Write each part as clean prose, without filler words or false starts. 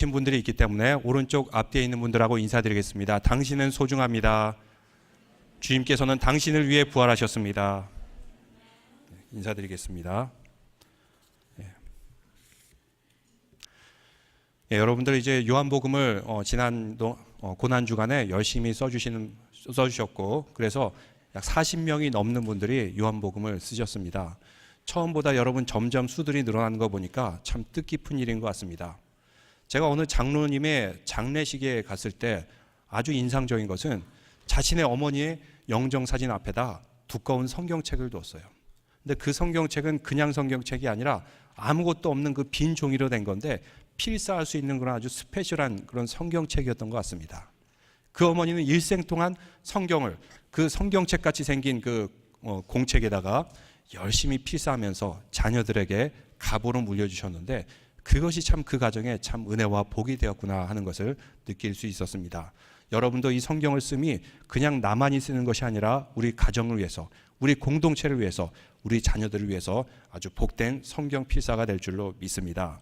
분들이 있기 때문에 오른쪽 앞뒤에 있는 분들하고 인사드리겠습니다. 당신은 소중합니다. 주님께서는 당신을 위해 부활하셨습니다. 인사드리겠습니다. 여러분들 이제 요한복음을 지난 고난 주간에 열심히 써주셨고, 그래서 약 40명이 넘는 분들이 요한복음을 쓰셨습니다. 처음보다 여러분 점점 수들이 늘어나는 거 보니까 참 뜻깊은 일인 것 같습니다. 제가 오늘 장로님의 장례식에 갔을 때 아주 인상적인 것은 자신의 어머니의 영정사진 앞에다 두꺼운 성경책을 뒀어요. 근데 그 성경책은 그냥 성경책이 아니라 아무것도 없는 그 빈 종이로 된 건데 필사할 수 있는 그런 아주 스페셜한 그런 성경책이었던 것 같습니다. 그 어머니는 일생 동안 성경을 그 성경책 같이 생긴 그 공책에다가 열심히 필사하면서 자녀들에게 가보로 물려주셨는데, 그것이 참 그 가정에 참 은혜와 복이 되었구나 하는 것을 느낄 수 있었습니다. 여러분도 이 성경을 씀이 그냥 나만이 쓰는 것이 아니라 우리 가정을 위해서, 우리 공동체를 위해서, 우리 자녀들을 위해서 아주 복된 성경 필사가 될 줄로 믿습니다.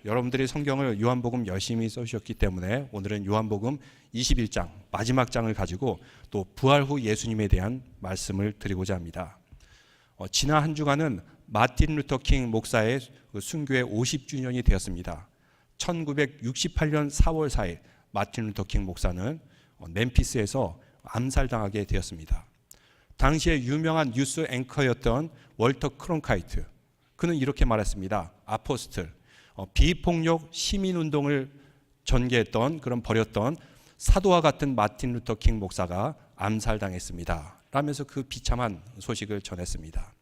여러분들이 성경을 요한복음 열심히 써주셨기 때문에 오늘은 요한복음 21장 마지막 장을 가지고 또 부활 후 예수님에 대한 말씀을 드리고자 합니다. 지난 한 주간은 마틴 루터 킹 목사의 순교의 50주년이 되었습니다. 1968년 4월 4일 마틴 루터 킹 목사는 멤피스에서 암살당하게 되었습니다. 당시에 유명한 뉴스 앵커였던 월터 크론카이트, 그는 이렇게 말했습니다. 아포스틀, 비폭력 시민운동을 전개했던, 벌였던 사도와 같은 마틴 루터 킹 목사가 암살당했습니다 라면서 그 비참한 소식을 전했습니다.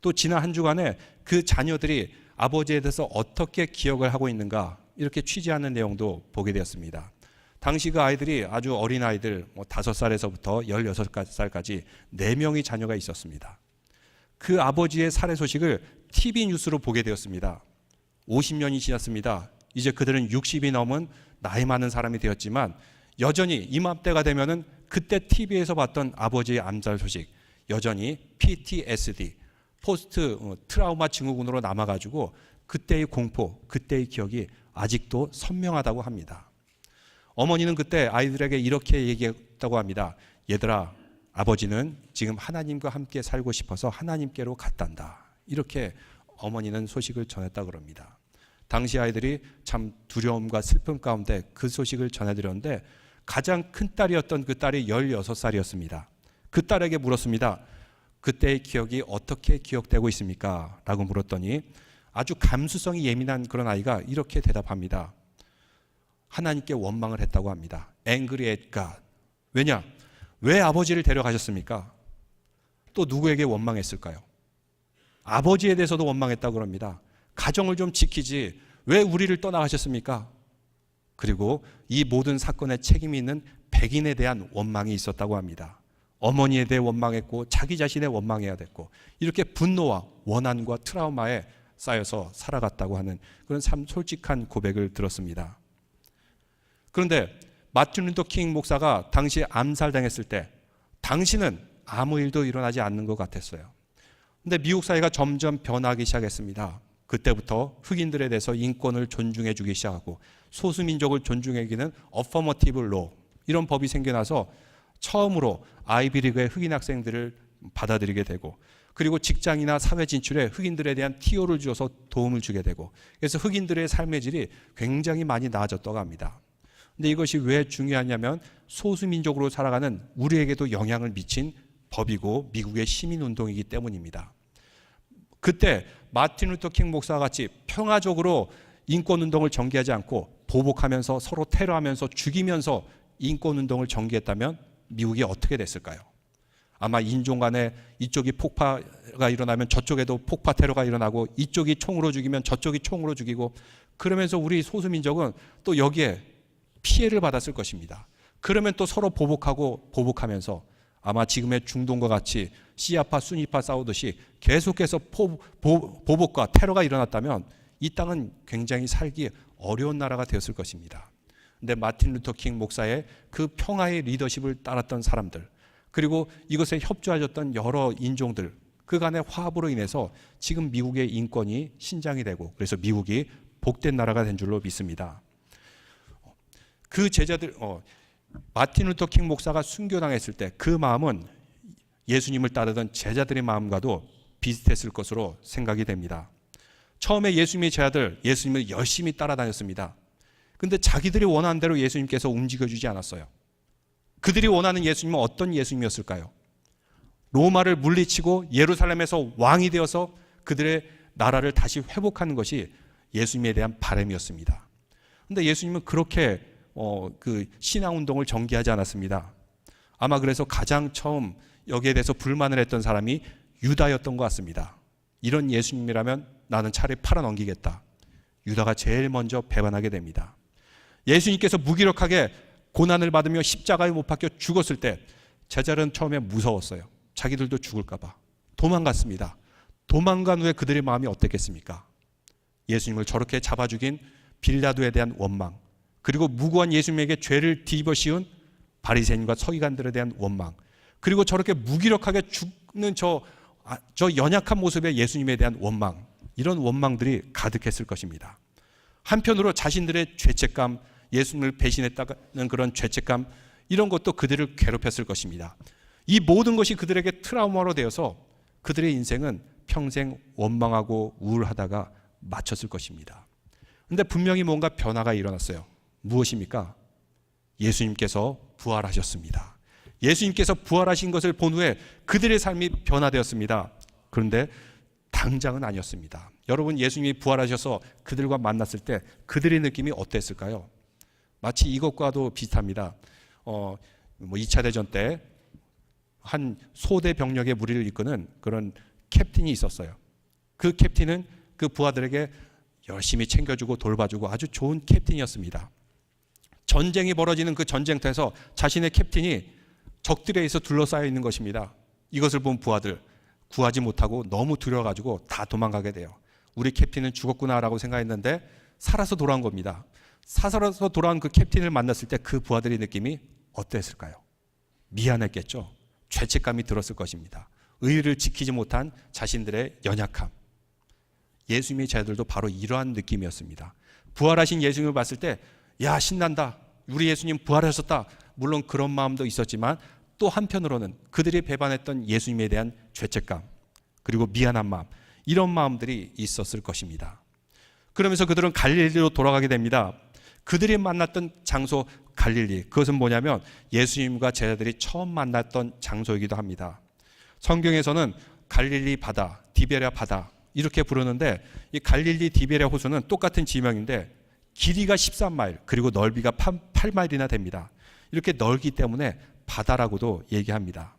또 지난 한 주간에 그 자녀들이 아버지에 대해서 어떻게 기억을 하고 있는가, 이렇게 취재하는 내용도 보게 되었습니다. 당시 그 아이들이 아주 어린 아이들 5살에서부터 16살까지 4명의 자녀가 있었습니다. 그 아버지의 살해 소식을 TV 뉴스로 보게 되었습니다. 50년이 지났습니다. 이제 그들은 60이 넘은 나이 많은 사람이 되었지만 여전히 이맘때가 되면은 그때 TV에서 봤던 아버지의 암살 소식, 여전히 PTSD, 포스트 트라우마 증후군으로 남아가지고 그때의 공포, 그때의 기억이 아직도 선명하다고 합니다. 어머니는 그때 아이들에게 이렇게 얘기했다고 합니다. 얘들아, 아버지는 지금 하나님과 함께 살고 싶어서 하나님께로 갔단다. 이렇게 어머니는 소식을 전했다고 합니다. 당시 아이들이 참 두려움과 슬픔 가운데 그 소식을 전해드렸는데, 가장 큰 딸이었던 그 딸이 16살이었습니다. 그 딸에게 물었습니다. 그때의 기억이 어떻게 기억되고 있습니까? 라고 물었더니 아주 감수성이 예민한 그런 아이가 이렇게 대답합니다. 하나님께 원망을 했다고 합니다. Angry at God. 왜냐? 왜 아버지를 데려가셨습니까? 또 누구에게 원망했을까요? 아버지에 대해서도 원망했다고 합니다. 가정을 좀 지키지 왜 우리를 떠나가셨습니까? 그리고 이 모든 사건에 책임이 있는 백인에 대한 원망이 있었다고 합니다. 어머니에 대해 원망했고 자기 자신에 원망해야 됐고, 이렇게 분노와 원한과 트라우마에 쌓여서 살아갔다고 하는 그런 참 솔직한 고백을 들었습니다. 그런데 마틴 루터 킹 목사가 당시에 암살당했을 때 당시는 아무 일도 일어나지 않는 것 같았어요. 근데 미국 사회가 점점 변하기 시작했습니다. 그때부터 흑인들에 대해서 인권을 존중해 주기 시작하고 소수민족을 존중해주는 어퍼머티브 로, 이런 법이 생겨나서 처음으로 아이비리그의 흑인 학생들을 받아들이게 되고, 그리고 직장이나 사회 진출에 흑인들에 대한 티오를 주어서 도움을 주게 되고, 그래서 흑인들의 삶의 질이 굉장히 많이 나아졌다고 합니다. 근데 이것이 왜 중요하냐면 소수민족으로 살아가는 우리에게도 영향을 미친 법이고 미국의 시민운동이기 때문입니다. 그때 마틴 루터 킹 목사와 같이 평화적으로 인권운동을 전개하지 않고 보복하면서 서로 테러하면서 죽이면서 인권운동을 전개했다면 미국이 어떻게 됐을까요? 아마 인종 간에 이쪽이 폭파가 일어나면 저쪽에도 폭파 테러가 일어나고, 이쪽이 총으로 죽이면 저쪽이 총으로 죽이고, 그러면서 우리 소수민족은 또 여기에 피해를 받았을 것입니다. 그러면 또 서로 보복하면서 아마 지금의 중동과 같이 시아파 순위파 싸우듯이 계속해서 보복과 테러가 일어났다면 이 땅은 굉장히 살기 어려운 나라가 되었을 것입니다. 근데 마틴 루터 킹 목사의 그 평화의 리더십을 따랐던 사람들, 그리고 이것에 협조하셨던 여러 인종들, 그간의 화합으로 인해서 지금 미국의 인권이 신장이 되고, 그래서 미국이 복된 나라가 된 줄로 믿습니다. 그 제자들 마틴 루터 킹 목사가 순교당했을 때 그 마음은 예수님을 따르던 제자들의 마음과도 비슷했을 것으로 생각이 됩니다. 처음에 예수님의 제자들 예수님을 열심히 따라다녔습니다. 근데 자기들이 원하는 대로 예수님께서 움직여주지 않았어요. 그들이 원하는 예수님은 어떤 예수님이었을까요? 로마를 물리치고 예루살렘에서 왕이 되어서 그들의 나라를 다시 회복하는 것이 예수님에 대한 바람이었습니다. 그런데 예수님은 그렇게 그 신앙운동을 전개하지 않았습니다. 아마 그래서 가장 처음 여기에 대해서 불만을 했던 사람이 유다였던 것 같습니다. 이런 예수님이라면 나는 차라리 팔아넘기겠다. 유다가 제일 먼저 배반하게 됩니다. 예수님께서 무기력하게 고난을 받으며 십자가에 못 박혀 죽었을 때 제자들은 처음에 무서웠어요. 자기들도 죽을까 봐 도망갔습니다. 도망간 후에 그들의 마음이 어땠겠습니까? 예수님을 저렇게 잡아 죽인 빌라도에 대한 원망, 그리고 무고한 예수님에게 죄를 뒤집어 씌운 바리새인과 서기관들에 대한 원망, 그리고 저렇게 무기력하게 죽는 저 연약한 모습의 예수님에 대한 원망, 이런 원망들이 가득했을 것입니다. 한편으로 자신들의 죄책감, 예수님을 배신했다는 그런 죄책감, 이런 것도 그들을 괴롭혔을 것입니다. 이 모든 것이 그들에게 트라우마로 되어서 그들의 인생은 평생 원망하고 우울하다가 마쳤을 것입니다. 그런데 분명히 뭔가 변화가 일어났어요. 무엇입니까? 예수님께서 부활하셨습니다. 예수님께서 부활하신 것을 본 후에 그들의 삶이 변화되었습니다. 그런데 당장은 아니었습니다. 여러분, 예수님이 부활하셔서 그들과 만났을 때 그들의 느낌이 어땠을까요? 마치 이것과도 비슷합니다. 2차 대전 때 한 소대 병력의 무리를 이끄는 그런 캡틴이 있었어요. 그 캡틴은 그 부하들에게 열심히 챙겨주고 돌봐주고 아주 좋은 캡틴이었습니다. 전쟁이 벌어지는 그 전쟁터에서 자신의 캡틴이 적들에 의해서 둘러싸여 있는 것입니다. 이것을 본 부하들, 구하지 못하고 너무 두려워가지고 다 도망가게 돼요. 우리 캡틴은 죽었구나라고 생각했는데 살아서 돌아온 겁니다. 살아서 돌아온 그 캡틴을 만났을 때 그 부하들의 느낌이 어땠을까요? 미안했겠죠. 죄책감이 들었을 것입니다. 의의를 지키지 못한 자신들의 연약함. 예수님의 제자들도 바로 이러한 느낌이었습니다. 부활하신 예수님을 봤을 때 야, 신난다. 우리 예수님 부활하셨다. 물론 그런 마음도 있었지만 또 한편으로는 그들이 배반했던 예수님에 대한 죄책감, 그리고 미안한 마음, 이런 마음들이 있었을 것입니다. 그러면서 그들은 갈릴리로 돌아가게 됩니다. 그들이 만났던 장소 갈릴리, 그것은 뭐냐면 예수님과 제자들이 처음 만났던 장소이기도 합니다. 성경에서는 갈릴리 바다, 디베랴 바다 이렇게 부르는데, 이 갈릴리 디베랴 호수는 똑같은 지명인데 길이가 13마일, 그리고 넓이가 8마일이나 됩니다. 이렇게 넓기 때문에 바다라고도 얘기합니다.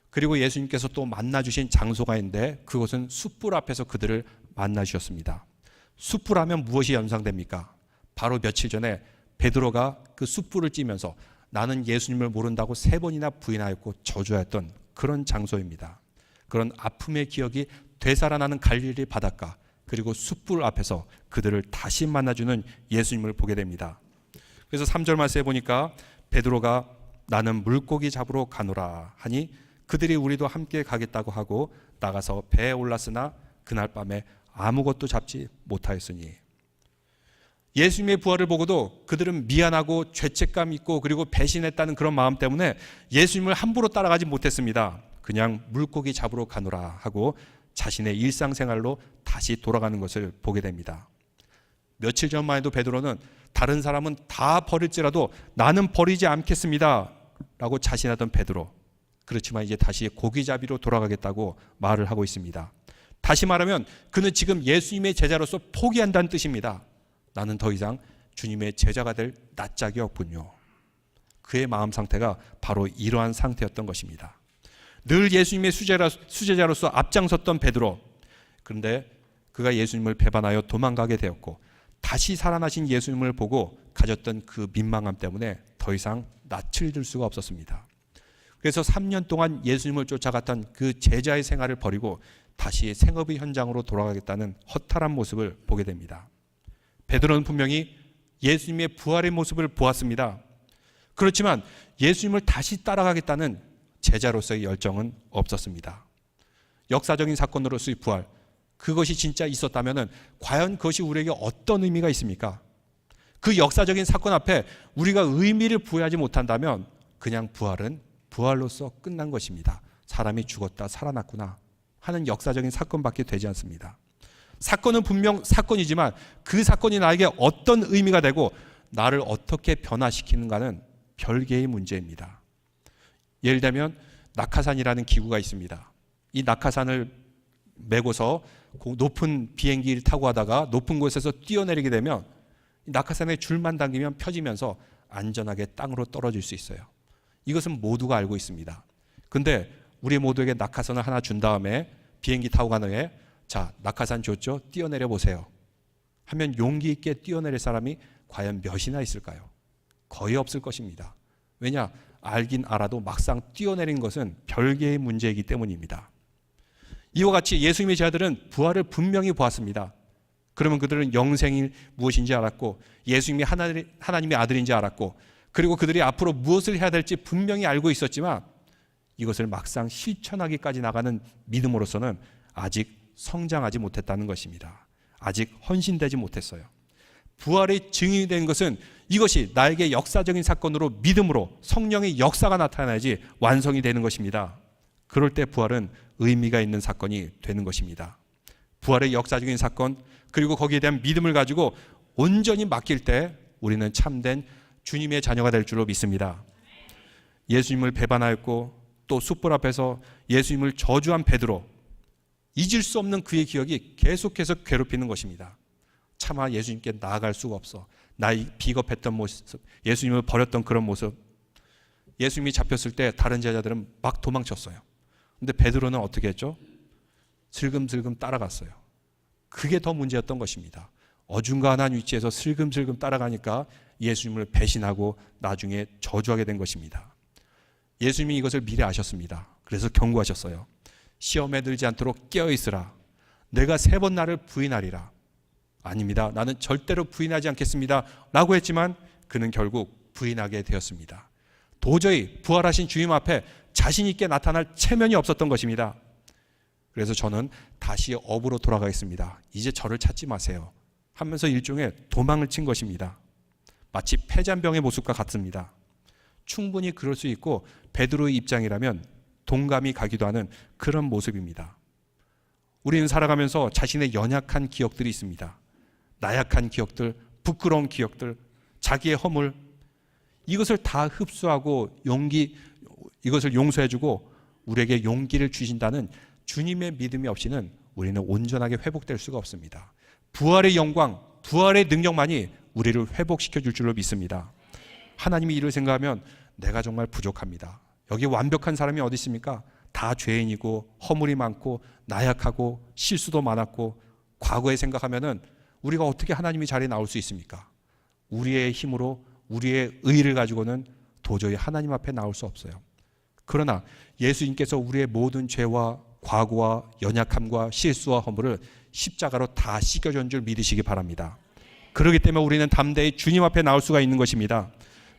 그리고 예수님께서 또 만나주신 장소가 있는데 그것은 숯불 앞에서 그들을 만나주셨습니다. 숯불 하면 무엇이 연상됩니까? 바로 며칠 전에 베드로가 그 숯불을 찌면서 나는 예수님을 모른다고 3번이나 부인하였고 저주하였던 그런 장소입니다. 그런 아픔의 기억이 되살아나는 갈릴리 바닷가, 그리고 숯불 앞에서 그들을 다시 만나주는 예수님을 보게 됩니다. 그래서 3절 말씀에 보니까 베드로가 나는 물고기 잡으러 가노라 하니 그들이 우리도 함께 가겠다고 하고 나가서 배에 올랐으나 그날 밤에 아무것도 잡지 못하였으니. 예수님의 부활을 보고도 그들은 미안하고 죄책감 있고 그리고 배신했다는 그런 마음 때문에 예수님을 함부로 따라가지 못했습니다. 그냥 물고기 잡으러 가노라 하고 자신의 일상생활로 다시 돌아가는 것을 보게 됩니다. 며칠 전만 해도 베드로는 다른 사람은 다 버릴지라도 나는 버리지 않겠습니다 라고 자신하던 베드로, 그렇지만 이제 다시 고기잡이로 돌아가겠다고 말을 하고 있습니다. 다시 말하면 그는 지금 예수님의 제자로서 포기한다는 뜻입니다. 나는 더 이상 주님의 제자가 될 낯짝이 없군요. 그의 마음 상태가 바로 이러한 상태였던 것입니다. 늘 예수님의 수제자로서 앞장섰던 베드로, 그런데 그가 예수님을 배반하여 도망가게 되었고 다시 살아나신 예수님을 보고 가졌던 그 민망함 때문에 더 이상 낯을 들 수가 없었습니다. 그래서 3년 동안 예수님을 쫓아갔던 그 제자의 생활을 버리고 다시 생업의 현장으로 돌아가겠다는 허탈한 모습을 보게 됩니다. 베드로는 분명히 예수님의 부활의 모습을 보았습니다. 그렇지만 예수님을 다시 따라가겠다는 제자로서의 열정은 없었습니다. 역사적인 사건으로서의 부활, 그것이 진짜 있었다면 과연 그것이 우리에게 어떤 의미가 있습니까? 그 역사적인 사건 앞에 우리가 의미를 부여하지 못한다면 그냥 부활은 부활로서 끝난 것입니다. 사람이 죽었다 살아났구나 하는 역사적인 사건밖에 되지 않습니다. 사건은 분명 사건이지만 그 사건이 나에게 어떤 의미가 되고 나를 어떻게 변화시키는가는 별개의 문제입니다. 예를 들면 낙하산이라는 기구가 있습니다. 이 낙하산을 메고서 높은 비행기를 타고 가다가 높은 곳에서 뛰어내리게 되면 낙하산에 줄만 당기면 펴지면서 안전하게 땅으로 떨어질 수 있어요. 이것은 모두가 알고 있습니다. 근데 우리 모두에게 낙하산을 하나 준 다음에 비행기 타고 가는 후에 자, 낙하산 줬죠? 뛰어내려 보세요 하면 용기 있게 뛰어내릴 사람이 과연 몇이나 있을까요? 거의 없을 것입니다. 왜냐? 알긴 알아도 막상 뛰어내린 것은 별개의 문제이기 때문입니다. 이와 같이 예수님의 제자들은 부활을 분명히 보았습니다. 그러면 그들은 영생이 무엇인지 알았고 예수님이 하나님의 아들인지 알았고 그리고 그들이 앞으로 무엇을 해야 될지 분명히 알고 있었지만 이것을 막상 실천하기까지 나가는 믿음으로서는 아직 성장하지 못했다는 것입니다. 아직 헌신되지 못했어요. 부활의 증인이 된 것은 이것이 나에게 역사적인 사건으로 믿음으로 성령의 역사가 나타나야지 완성이 되는 것입니다. 그럴 때 부활은 의미가 있는 사건이 되는 것입니다. 부활의 역사적인 사건 그리고 거기에 대한 믿음을 가지고 온전히 맡길 때 우리는 참된 주님의 자녀가 될 줄로 믿습니다. 예수님을 배반하였고 또 숯불 앞에서 예수님을 저주한 베드로, 잊을 수 없는 그의 기억이 계속해서 괴롭히는 것입니다. 차마 예수님께 나아갈 수가 없어. 나의 비겁했던 모습, 예수님을 버렸던 그런 모습. 예수님이 잡혔을 때 다른 제자들은 막 도망쳤어요. 근데 베드로는 어떻게 했죠? 슬금슬금 따라갔어요. 그게 더 문제였던 것입니다. 어중간한 위치에서 슬금슬금 따라가니까 예수님을 배신하고 나중에 저주하게 된 것입니다. 예수님이 이것을 미리 아셨습니다. 그래서 경고하셨어요. 시험에 들지 않도록 깨어있으라. 내가 3번 나를 부인하리라. 아닙니다. 나는 절대로 부인하지 않겠습니다. 라고 했지만 그는 결국 부인하게 되었습니다. 도저히 부활하신 주님 앞에 자신 있게 나타날 체면이 없었던 것입니다. 그래서 저는 다시 업으로 돌아가겠습니다. 이제 저를 찾지 마세요. 하면서 일종의 도망을 친 것입니다. 마치 폐잔병의 모습과 같습니다. 충분히 그럴 수 있고 베드로의 입장이라면 동감이 가기도 하는 그런 모습입니다. 우리는 살아가면서 자신의 연약한 기억들이 있습니다. 나약한 기억들, 부끄러운 기억들, 자기의 허물, 이것을 다 흡수하고 이것을 용서해주고 우리에게 용기를 주신다는 주님의 믿음이 없이는 우리는 온전하게 회복될 수가 없습니다. 부활의 영광, 부활의 능력만이 우리를 회복시켜 줄 줄로 믿습니다. 하나님이 이를 생각하면 내가 정말 부족합니다. 여기 완벽한 사람이 어디 있습니까? 다 죄인이고 허물이 많고 나약하고 실수도 많았고 과거에 생각하면은 우리가 어떻게 하나님의 자리에 나올 수 있습니까? 우리의 힘으로 우리의 의를 가지고는 도저히 하나님 앞에 나올 수 없어요. 그러나 예수님께서 우리의 모든 죄와 과거와 연약함과 실수와 허물을 십자가로 다 씻겨준 줄 믿으시기 바랍니다. 그렇기 때문에 우리는 담대히 주님 앞에 나올 수가 있는 것입니다.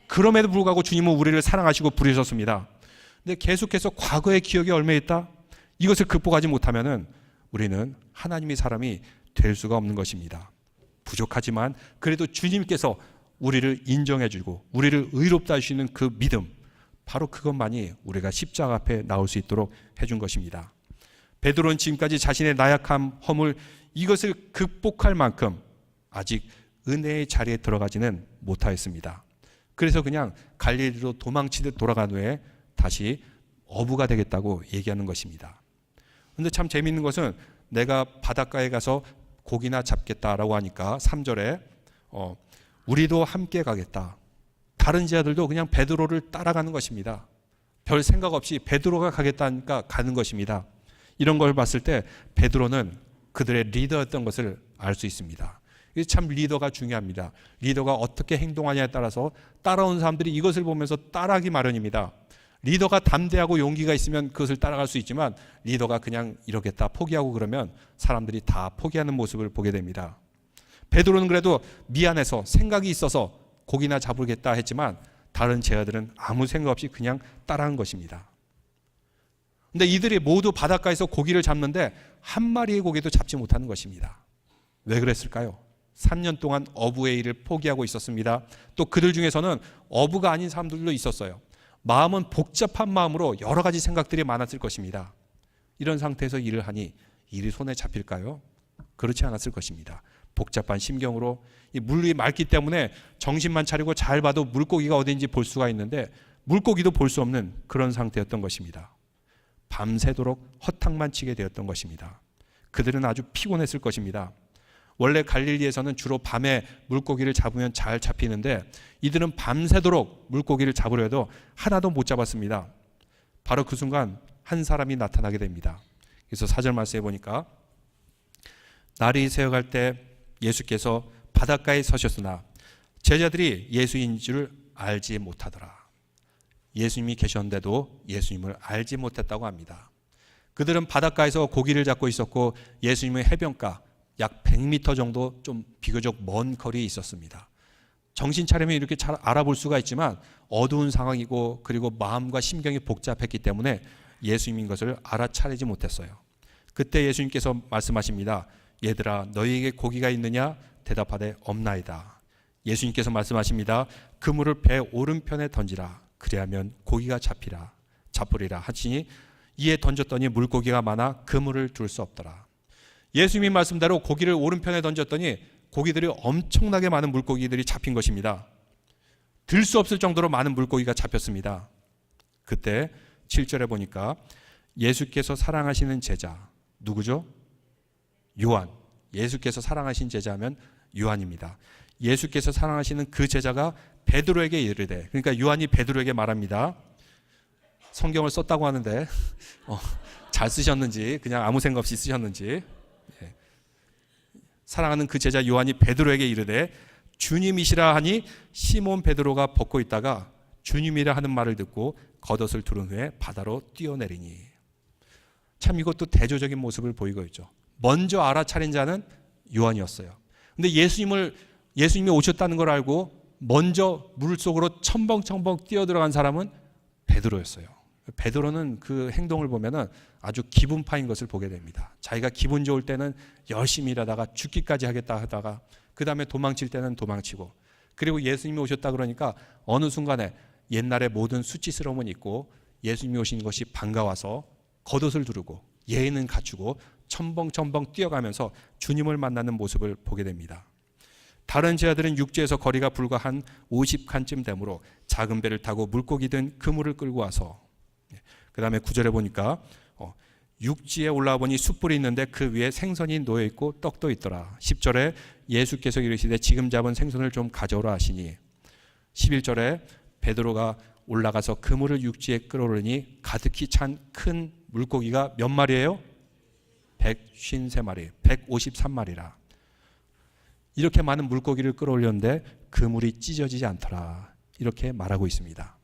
그럼에도 불구하고 주님은 우리를 사랑하시고 부르셨습니다. 근데 계속해서 과거의 기억이 얼마나 있다? 이것을 극복하지 못하면은 우리는 하나님의 사람이 될 수가 없는 것입니다. 부족하지만 그래도 주님께서 우리를 인정해주고 우리를 의롭다 하시는 그 믿음, 바로 그것만이 우리가 십자가 앞에 나올 수 있도록 해준 것입니다. 베드로는 지금까지 자신의 나약함, 허물, 이것을 극복할 만큼 아직 은혜의 자리에 들어가지는 못하였습니다. 그래서 그냥 갈릴리로 도망치듯 돌아간 후에 다시 어부가 되겠다고 얘기하는 것입니다. 그런데 참 재미있는 것은 내가 바닷가에 가서 고기나 잡겠다라고 하니까 3절에 우리도 함께 가겠다. 다른 제자들도 그냥 베드로를 따라가는 것입니다. 별 생각 없이 베드로가 가겠다니까 가는 것입니다. 이런 걸 봤을 때 베드로는 그들의 리더였던 것을 알 수 있습니다. 참 리더가 중요합니다. 리더가 어떻게 행동하냐에 따라서 따라온 사람들이 이것을 보면서 따라하기 마련입니다. 리더가 담대하고 용기가 있으면 그것을 따라갈 수 있지만 리더가 그냥 이러겠다 포기하고 그러면 사람들이 다 포기하는 모습을 보게 됩니다. 베드로는 그래도 미안해서 생각이 있어서 고기나 잡으겠다 했지만 다른 제자들은 아무 생각 없이 그냥 따라한 것입니다. 근데 이들이 모두 바닷가에서 고기를 잡는데 한 마리의 고기도 잡지 못하는 것입니다. 왜 그랬을까요? 3년 동안 어부의 일을 포기하고 있었습니다. 또 그들 중에서는 어부가 아닌 사람들도 있었어요. 마음은 복잡한 마음으로 여러 가지 생각들이 많았을 것입니다. 이런 상태에서 일을 하니 일이 손에 잡힐까요? 그렇지 않았을 것입니다. 복잡한 심경으로 이 물이 맑기 때문에 정신만 차리고 잘 봐도 물고기가 어딘지 볼 수가 있는데 물고기도 볼 수 없는 그런 상태였던 것입니다. 밤새도록 허탕만 치게 되었던 것입니다. 그들은 아주 피곤했을 것입니다. 원래 갈릴리에서는 주로 밤에 물고기를 잡으면 잘 잡히는데 이들은 밤새도록 물고기를 잡으려 해도 하나도 못 잡았습니다. 바로 그 순간 한 사람이 나타나게 됩니다. 그래서 4절 말씀해 보니까 날이 새어갈 때 예수께서 바닷가에 서셨으나 제자들이 예수인 줄 알지 못하더라. 예수님이 계셨는데도 예수님을 알지 못했다고 합니다. 그들은 바닷가에서 고기를 잡고 있었고 예수님은 해변가 약 100m 정도 좀 비교적 먼 거리에 있었습니다. 정신 차리면 이렇게 잘 알아볼 수가 있지만 어두운 상황이고 그리고 마음과 심경이 복잡했기 때문에 예수님인 것을 알아차리지 못했어요. 그때 예수님께서 말씀하십니다. 얘들아 너희에게 고기가 있느냐? 대답하되 없나이다. 예수님께서 말씀하십니다. 그물을 배 오른편에 던지라. 그리하면 고기가 잡으리라 하시니 이에 던졌더니 물고기가 많아 그물을 둘 수 없더라. 예수님이 말씀대로 고기를 오른편에 던졌더니 고기들이 엄청나게 많은 물고기들이 잡힌 것입니다. 들 수 없을 정도로 많은 물고기가 잡혔습니다. 그때 7절에 보니까 예수께서 사랑하시는 제자 누구죠? 요한. 예수께서 사랑하신 제자면 요한입니다. 예수께서 사랑하시는 그 제자가 베드로에게 이르되, 그러니까 요한이 베드로에게 말합니다. 성경을 썼다고 하는데 잘 쓰셨는지 그냥 아무 생각 없이 쓰셨는지. 사랑하는 그 제자 요한이 베드로에게 이르되 주님이시라 하니 시몬 베드로가 벗고 있다가 주님이라 하는 말을 듣고 겉옷을 두른 후에 바다로 뛰어내리니. 참 이것도 대조적인 모습을 보이고 있죠. 먼저 알아차린 자는 요한이었어요. 근데 예수님이 오셨다는 걸 알고 먼저 물 속으로 첨벙첨벙 뛰어들어간 사람은 베드로였어요. 베드로는 그 행동을 보면은 아주 기분파인 것을 보게 됩니다. 자기가 기분 좋을 때는 열심히 일하다가 죽기까지 하겠다 하다가 그 다음에 도망칠 때는 도망치고, 그리고 예수님이 오셨다 그러니까 어느 순간에 옛날의 모든 수치스러움은 있고 예수님이 오신 것이 반가워서 겉옷을 두르고 예의는 갖추고 첨벙첨벙 뛰어가면서 주님을 만나는 모습을 보게 됩니다. 다른 제자들은 육지에서 거리가 불과 한 50칸쯤 되므로 작은 배를 타고 물고기 든 그물을 끌고 와서, 그 다음에 9절에 보니까 육지에 올라와 보니 숯불이 있는데 그 위에 생선이 놓여있고 떡도 있더라. 10절에 예수께서 이르시되 지금 잡은 생선을 좀 가져오라 하시니, 11절에 베드로가 올라가서 그물을 육지에 끌어오르니 가득히 찬 큰 물고기가 몇 마리예요? 153마리, 153마리라. 이렇게 많은 물고기를 끌어올렸는데 그물이 찢어지지 않더라. 이렇게 말하고 있습니다.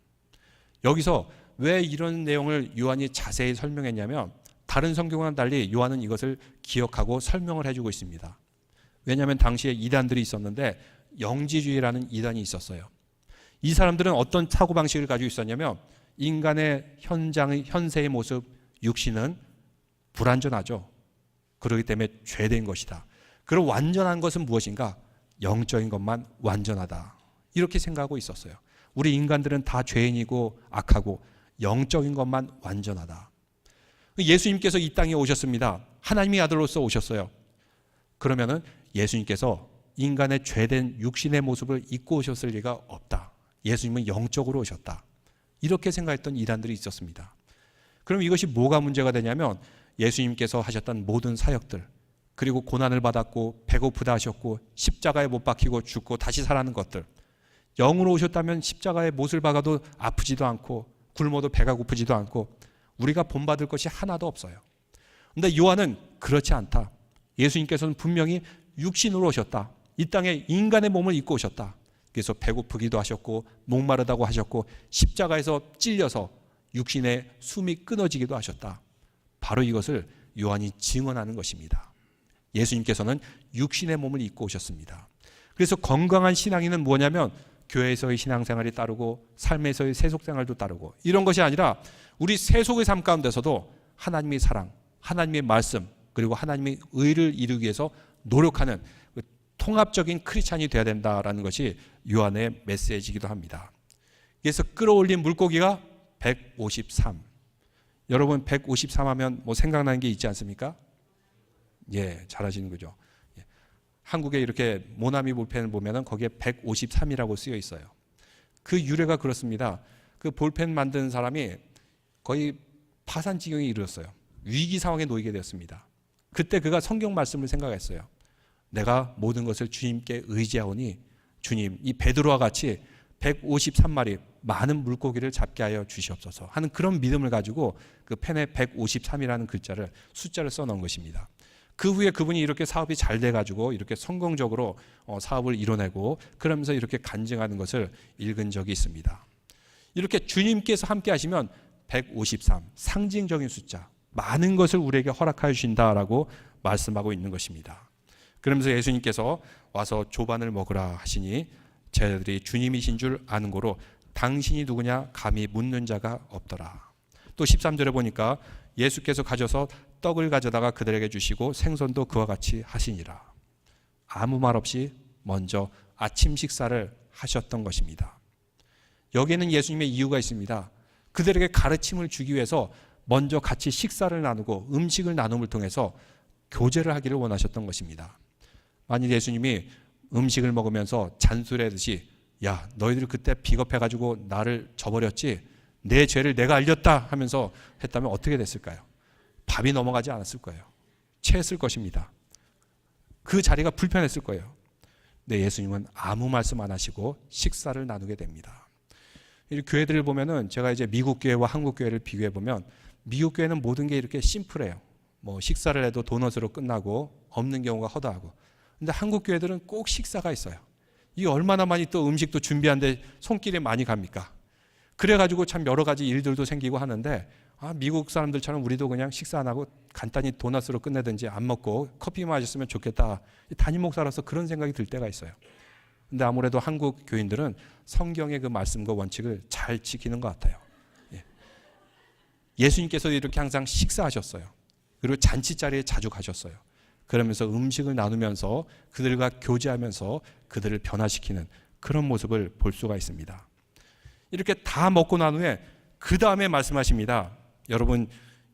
여기서 왜 이런 내용을 요한이 자세히 설명했냐면 다른 성경과는 달리 요한은 이것을 기억하고 설명을 해주고 있습니다. 왜냐하면 당시에 이단들이 있었는데 영지주의라는 이단이 있었어요. 이 사람들은 어떤 사고방식을 가지고 있었냐면 인간의 현세의 모습, 육신은 불완전하죠. 그렇기 때문에 죄된 것이다. 그럼 완전한 것은 무엇인가? 영적인 것만 완전하다. 이렇게 생각하고 있었어요. 우리 인간들은 다 죄인이고 악하고 영적인 것만 완전하다. 예수님께서 이 땅에 오셨습니다. 하나님의 아들로서 오셨어요. 그러면은 예수님께서 인간의 죄된 육신의 모습을 입고 오셨을 리가 없다. 예수님은 영적으로 오셨다. 이렇게 생각했던 이단들이 있었습니다. 그럼 이것이 뭐가 문제가 되냐면 예수님께서 하셨던 모든 사역들, 그리고 고난을 받았고 배고프다 하셨고 십자가에 못 박히고 죽고 다시 살아나는 것들, 영으로 오셨다면 십자가에 못을 박아도 아프지도 않고 굶어도 배가 고프지도 않고 우리가 본받을 것이 하나도 없어요. 그런데 요한은 그렇지 않다. 예수님께서는 분명히 육신으로 오셨다. 이 땅에 인간의 몸을 입고 오셨다. 그래서 배고프기도 하셨고 목마르다고 하셨고 십자가에서 찔려서 육신의 숨이 끊어지기도 하셨다. 바로 이것을 요한이 증언하는 것입니다. 예수님께서는 육신의 몸을 입고 오셨습니다. 그래서 건강한 신앙인은 뭐냐면 교회에서의 신앙생활이 따르고 삶에서의 세속생활도 따르고 이런 것이 아니라 우리 세속의 삶 가운데서도 하나님의 사랑, 하나님의 말씀, 그리고 하나님의 의를 이루기 위해서 노력하는 통합적인 크리스찬이 되어야 된다라는 것이 요한의 메시지이기도 합니다. 그래서 끌어올린 물고기가 153. 여러분 153 하면 뭐 생각나는 게 있지 않습니까? 예, 잘하시는 거죠. 예. 한국에 이렇게 모나미 볼펜을 보면은 거기에 153이라고 쓰여 있어요. 그 유래가 그렇습니다. 그 볼펜 만드는 사람이 거의 파산 지경에 이르렀어요. 위기 상황에 놓이게 되었습니다. 그때 그가 성경 말씀을 생각했어요. 내가 모든 것을 주님께 의지하오니 주님, 이 베드로와 같이 153마리 많은 물고기를 잡게 하여 주시옵소서 하는 그런 믿음을 가지고 그 펜에 153이라는 숫자를 써놓은 것입니다. 그 후에 그분이 이렇게 사업이 잘 돼가지고 이렇게 성공적으로 사업을 이뤄내고 그러면서 이렇게 간증하는 것을 읽은 적이 있습니다. 이렇게 주님께서 함께 하시면 153, 상징적인 숫자, 많은 것을 우리에게 허락하여 주신다라고 말씀하고 있는 것입니다. 그러면서 예수님께서 와서 조반을 먹으라 하시니 제자들이 주님이신 줄 아는 고로 당신이 누구냐 감히 묻는 자가 없더라. 또 13절에 보니까 예수께서 가져서 떡을 가져다가 그들에게 주시고 생선도 그와 같이 하시니라. 아무 말 없이 먼저 아침 식사를 하셨던 것입니다. 여기에는 예수님의 이유가 있습니다. 그들에게 가르침을 주기 위해서 먼저 같이 식사를 나누고 음식을 나눔을 통해서 교제를 하기를 원하셨던 것입니다. 만일 예수님이 음식을 먹으면서 잔소리하듯이 야, 너희들 그때 비겁해가지고 나를 저버렸지? 내 죄를 내가 알렸다 하면서 했다면 어떻게 됐을까요? 밥이 넘어가지 않았을 거예요. 체했을 것입니다. 그 자리가 불편했을 거예요. 근데 예수님은 아무 말씀 안 하시고 식사를 나누게 됩니다. 이 교회들을 보면은 제가 이제 미국 교회와 한국 교회를 비교해 보면 미국 교회는 모든 게 이렇게 심플해요. 뭐 식사를 해도 도넛으로 끝나고 없는 경우가 허다하고. 근데 한국 교회들은 꼭 식사가 있어요. 이게 얼마나 많이 또 음식도 준비하는데 손길이 많이 갑니까? 그래가지고 참 여러 가지 일들도 생기고 하는데 미국 사람들처럼 우리도 그냥 식사 안 하고 간단히 도넛으로 끝내든지 안 먹고 커피 마셨으면 좋겠다. 담임 목사라서 그런 생각이 들 때가 있어요. 근데 아무래도 한국 교인들은 성경의 그 말씀과 원칙을 잘 지키는 것 같아요. 예수님께서도 이렇게 항상 식사하셨어요. 그리고 잔치 자리에 자주 가셨어요. 그러면서 음식을 나누면서 그들과 교제하면서 그들을 변화시키는 그런 모습을 볼 수가 있습니다. 이렇게 다 먹고 난 후에 그 다음에 말씀하십니다. 여러분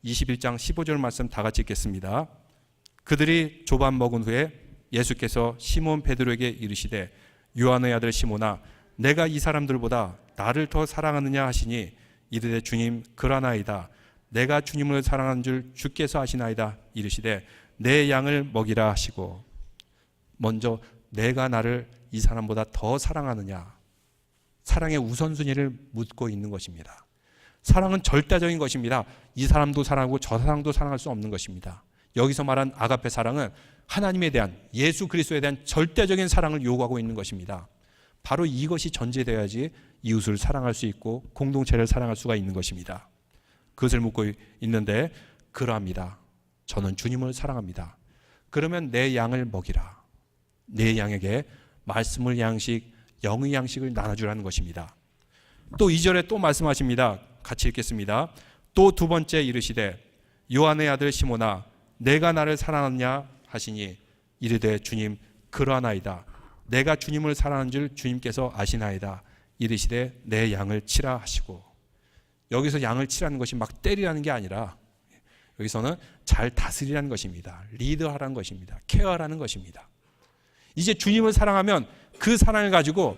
21장 15절 말씀 다 같이 읽겠습니다. 그들이 조반 먹은 후에 예수께서 시몬 베드로에게 이르시되 요한의 아들 시몬아 내가 이 사람들보다 나를 더 사랑하느냐 하시니 이르되 주님 그러나이다. 내가 주님을 사랑하는 줄 주께서 아시나이다. 이르시되 내 양을 먹이라 하시고 먼저 내가 나를 이 사람보다 더 사랑하느냐 사랑의 우선순위를 묻고 있는 것입니다. 사랑은 절대적인 것입니다. 이 사람도 사랑하고 저 사람도 사랑할 수 없는 것입니다. 여기서 말한 아가페 사랑은 하나님에 대한 예수 그리스도에 대한 절대적인 사랑을 요구하고 있는 것입니다. 바로 이것이 전제되어야지 이웃을 사랑할 수 있고 공동체를 사랑할 수가 있는 것입니다. 그것을 묻고 있는데 그러합니다. 저는 주님을 사랑합니다. 그러면 내 양을 먹이라. 내 양에게 말씀의 양식, 영의 양식을 나눠주라는 것입니다. 또 2절에 또 말씀하십니다. 같이 읽겠습니다. 또 두 번째 이르시되 요한의 아들 시몬아 내가 나를 사랑하느냐 하시니 이르되 주님 그러하나이다. 내가 주님을 사랑하는 줄 주님께서 아시나이다. 이르시되 내 양을 치라 하시고 여기서 양을 치라는 것이 막 때리라는 게 아니라 여기서는 잘 다스리라는 것입니다. 리드하라는 것입니다. 케어하라는 것입니다. 이제 주님을 사랑하면 그 사랑을 가지고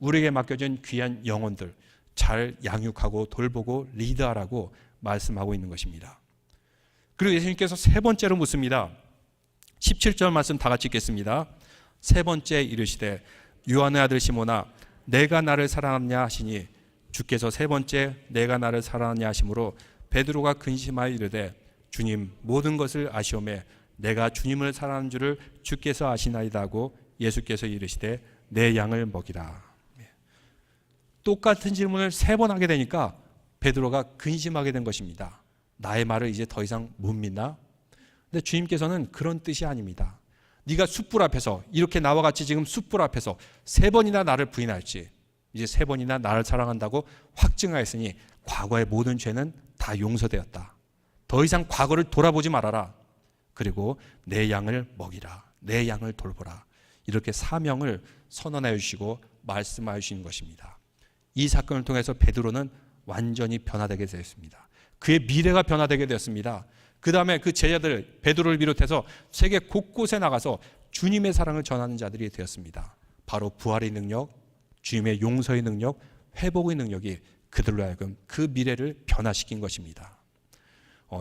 우리에게 맡겨진 귀한 영혼들 잘 양육하고 돌보고 리드하라고 말씀하고 있는 것입니다. 그리고 예수님께서 세 번째로 묻습니다. 17절 말씀 다 같이 읽겠습니다. 세 번째 이르시되 요한의 아들 시몬아 내가 나를 사랑하느냐 하시니 주께서 세 번째 내가 나를 사랑하느냐 하심으로 베드로가 근심하여 이르되 주님 모든 것을 아시오매 내가 주님을 사랑하는 줄을 주께서 아시나이다 하고 예수께서 이르시되 내 양을 먹이라. 똑같은 질문을 세 번 하게 되니까 베드로가 근심하게 된 것입니다. 나의 말을 이제 더 이상 못 믿나? 근데 주님께서는 그런 뜻이 아닙니다. 네가 숯불 앞에서 이렇게 나와 같이 지금 숯불 앞에서 세 번이나 나를 부인할지 이제 세 번이나 나를 사랑한다고 확증하였으니 과거의 모든 죄는 다 용서되었다. 더 이상 과거를 돌아보지 말아라. 그리고 내 양을 먹이라. 내 양을 돌보라. 이렇게 사명을 선언해 주시고 말씀하여 주시는 것입니다. 이 사건을 통해서 베드로는 완전히 변화되게 되었습니다. 그의 미래가 변화되게 되었습니다. 그 다음에 그 제자들 베드로를 비롯해서 세계 곳곳에 나가서 주님의 사랑을 전하는 자들이 되었습니다. 바로 부활의 능력, 주님의 용서의 능력, 회복의 능력이 그들로 하여금 그 미래를 변화시킨 것입니다.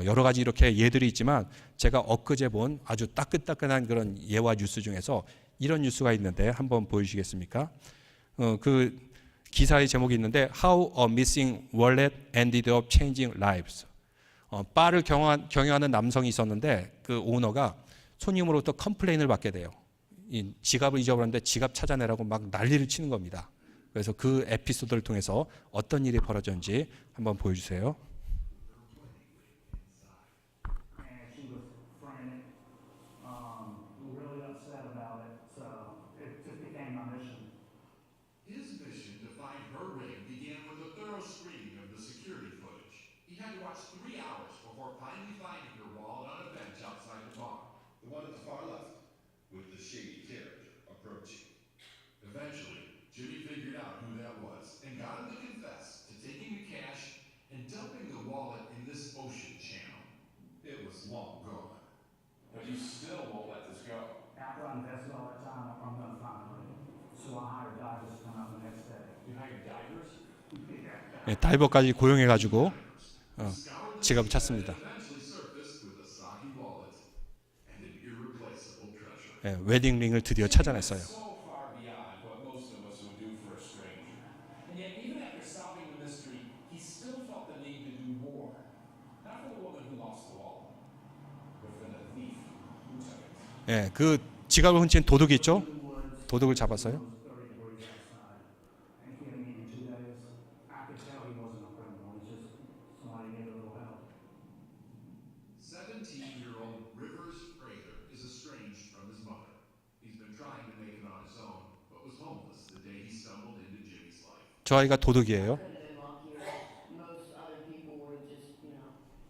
여러 가지 이렇게 예들이 있지만 제가 엊그제 본 아주 따끈따끈한 그런 예와 뉴스 중에서 이런 뉴스가 있는데 한번 보여주시겠습니까? 그 기사의 제목이 있는데 How a Missing Wallet Ended Up Changing Lives. 바를 경영하는 남성이 있었는데 그 오너가 손님으로부터 컴플레인을 받게 돼요. 이 지갑을 잊어버렸는데 지갑 찾아내라고 막 난리를 치는 겁니다. 그래서 그 에피소드를 통해서 어떤 일이 벌어졌는지 한번 보여주세요. His mission to find her ring began with a thorough screening of the security footage. He had to watch 3 hours before finally finding her wallet on a bench outside the bar. The one at the far left. With the shady character approaching. Eventually, Jimmy figured out who that was and got him to confess to taking the cash and dumping the wallet in this ocean channel. It was long gone. But you still won't let this go. After I invested all that time, I'm gonna find her. So I hired divers to come out the next day. You hired divers? 네, 다이버까지 고용해가지고 Scoured the 지갑을 sea 찾습니다. and eventually surfaced with a soggy wallet and an irreplaceable treasure. 네, 웨딩 링을 드디어 찾아냈어요. So far beyond what most of us would do for a stranger. And yet, even after solving the mystery, he still felt the need to do more. Not for the woman who lost the wallet, but for the thief who took it. 네, 그 지갑을 훔친 도둑이 있죠? 도둑을 잡았어요. 30 degrees outside. And he came in 2 days. I could tell he wasn't a criminal. He's just somebody who needed a little help. 17-year-old Rivers Prather is estranged from his mother. He's been trying to make it on his own, but was homeless the day he stumbled into Jimmy's life. 저 아이가 도둑이에요. Could have been luckier. Most other people would have just,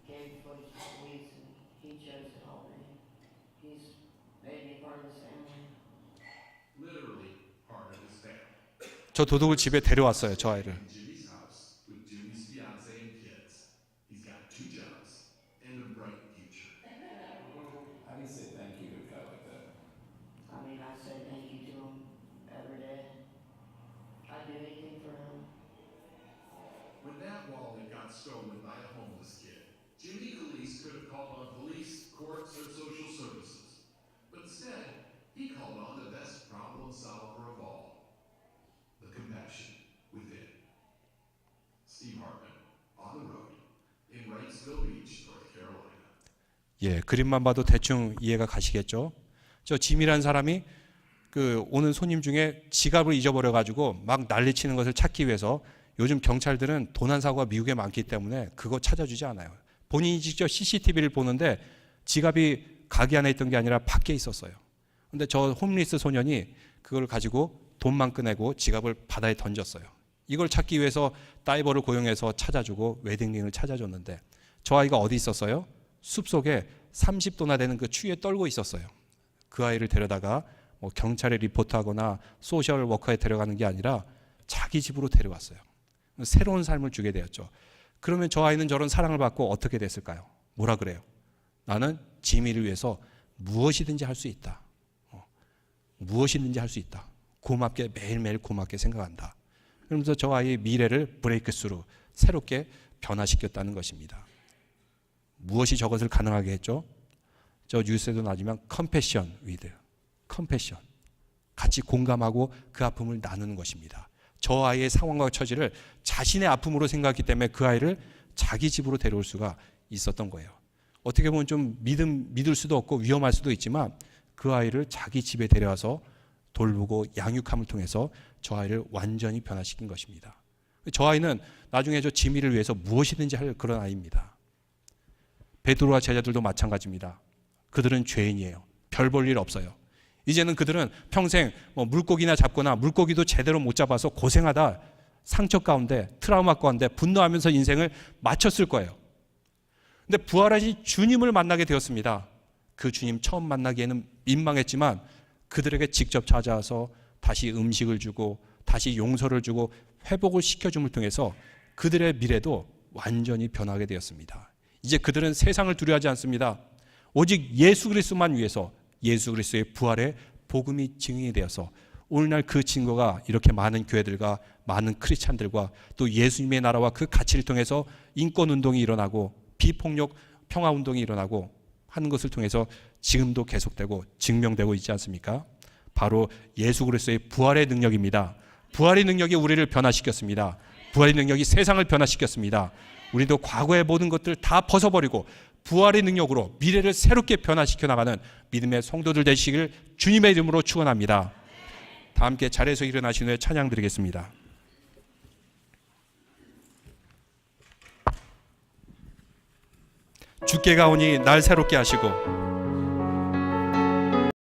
gave the footage to police, and he chose to help me. He's made me part of his family. Literally part of his family. 저 도둑을 집에 데려왔어요. 저 아이를. In Jimmy's house with Jimmy's fiance and kids. He's got 2 jobs and a bright future. How do you say thank you to a guy like that? I mean, I say thank you to him every day. I'd do anything for him. When that wallet got stolen by a homeless kid, Jimmy Calise could have called on police, courts, or social services. But instead, he called on the best problem solver of all, the compassion within. Steve Hartman, on the road, in Wrightsville Beach, North Carolina. 예, 그림만 봐도 대충 이해가 가시겠죠? 저 짐이라는 사람이 그 오는 손님 중에 지갑을 잊어버려 가지고 막 난리치는 것을 찾기 위해서 요즘 경찰들은 도난 사고가 미국에 많기 때문에 그거 찾아주지 않아요. 본인이 직접 CCTV를 보는데 지갑이 가게 안에 있던 게 아니라 밖에 있었어요. 근데 저 홈리스 소년이 그걸 가지고 돈만 꺼내고 지갑을 바다에 던졌어요. 이걸 찾기 위해서 다이버를 고용해서 찾아주고 웨딩링을 찾아줬는데 저 아이가 어디 있었어요? 숲속에 30도나 되는 그 추위에 떨고 있었어요. 그 아이를 데려다가 뭐 경찰에 리포트하거나 소셜 워커에 데려가는 게 아니라 자기 집으로 데려왔어요. 새로운 삶을 주게 되었죠. 그러면 저 아이는 저런 사랑을 받고 어떻게 됐을까요? 뭐라 그래요? 나는 지미를 위해서 무엇이든지 할 수 있다. 무엇이든지 할 수 있다. 고맙게 매일매일 고맙게 생각한다. 그러면서 저 아이의 미래를 브레이크 스루 새롭게 변화시켰다는 것입니다. 무엇이 저것을 가능하게 했죠? 저 뉴스에도 나지만 컴패션 위드 컴패션 같이 공감하고 그 아픔을 나누는 것입니다. 저 아이의 상황과 처지를 자신의 아픔으로 생각했기 때문에 그 아이를 자기 집으로 데려올 수가 있었던 거예요. 어떻게 보면 좀 믿을 수도 없고 위험할 수도 있지만 그 아이를 자기 집에 데려와서 돌보고 양육함을 통해서 저 아이를 완전히 변화시킨 것입니다. 저 아이는 나중에 저 지미를 위해서 무엇이든지 할 그런 아이입니다. 베드로와 제자들도 마찬가지입니다. 그들은 죄인이에요. 별 볼 일 없어요. 이제는 그들은 평생 물고기나 잡거나 물고기도 제대로 못 잡아서 고생하다 상처 가운데 트라우마 가운데 분노하면서 인생을 마쳤을 거예요. 근데 부활하신 주님을 만나게 되었습니다. 그 주님 처음 만나기에는 민망했지만 그들에게 직접 찾아와서 다시 음식을 주고 다시 용서를 주고 회복을 시켜줌을 통해서 그들의 미래도 완전히 변하게 되었습니다. 이제 그들은 세상을 두려워하지 않습니다. 오직 예수 그리스도만 위해서 예수 그리스도의 부활의 복음이 증인이 되어서 오늘날 그 증거가 이렇게 많은 교회들과 많은 크리스찬들과 또 예수님의 나라와 그 가치를 통해서 인권운동이 일어나고 비폭력 평화운동이 일어나고 하는 것을 통해서 지금도 계속되고 증명되고 있지 않습니까? 바로 예수 그리스도의 부활의 능력입니다. 부활의 능력이 우리를 변화시켰습니다. 부활의 능력이 세상을 변화시켰습니다. 우리도 과거의 모든 것들 다 벗어버리고 부활의 능력으로 미래를 새롭게 변화시켜 나가는 믿음의 성도들 되시길 주님의 이름으로 축원합니다. 다 함께 자리에서 일어나신 후에 찬양 드리겠습니다. 주께 가오니 날 새롭게 하시고